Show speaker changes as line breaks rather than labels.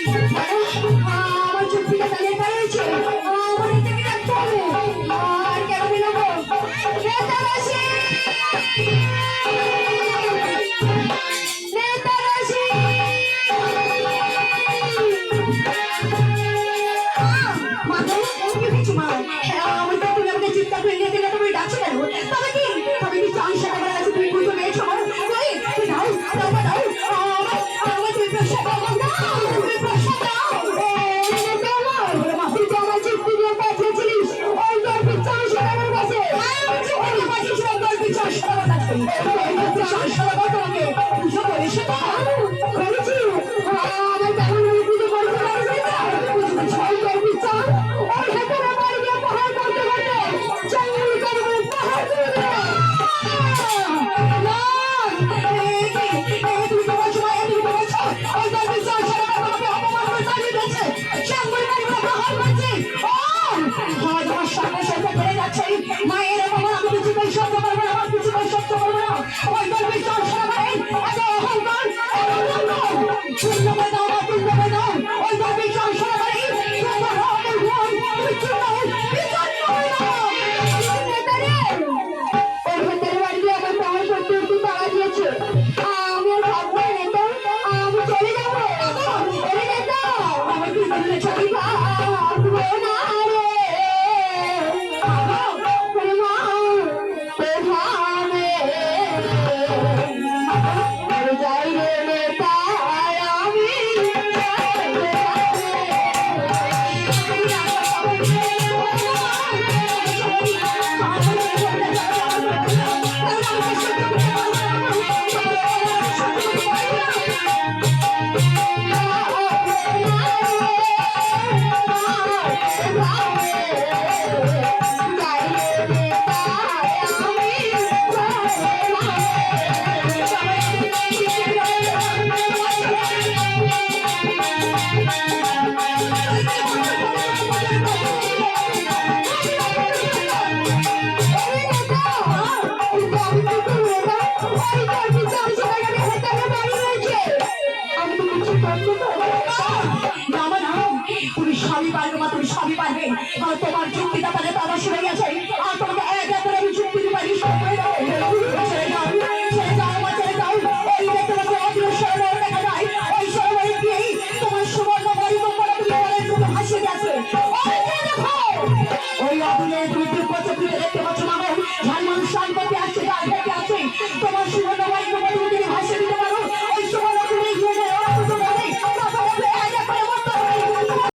আমার চুক্তিটা তাদের রয়েছে, আমার থেকে রাখতে হবে। আর কেন বেরোবো? নেতারাশি, নেতারাশি, মা গো, কি হয়েছে মা? আমার তো তুমি আমাকে চিৎকার করে নিয়ে দিলে, তুমি ডাকছো কেন? তবে কি চান সেটা বলে আছে তুমি বুঝতে পেরেছো? কই তুই দাও, দাও মা, দাও আমার, আমার তুমি প্রসাদ দাও, দাও তুমি প্রসাদ দাও। মাসি তো আমার চুক্তি দিয়ে পাঠিয়েছিলিস ওই গল্পের চান সেটা আমার কাছে, ওই পাঠিয়েছিলাম গল্পের চান সেটা আমার কাছে, চান সেটা দাও তোমাকে। পুজো করেছো তো? করেছি। আমার কেমন পুজো করতে পারছি না, পুজো করছি ওই গল্পের চান ওই হাতের বাড়ি দিয়ে পাহাড় করতে করতে জঙ্গল করে পাহাড় করে দেয়। মায়ের বাবা আমি কিছু করে সহ্য করবো না, আমার কিছু করে সহ্য করবো না। ওই গল্পের চাল সারা এত অহংকার, তুল্যময় দাও না, তুল্যময় দাও। ওই গল্পের চাল সারা তোমার যুক্তিটা তাদের তারা শুনে গেছে আর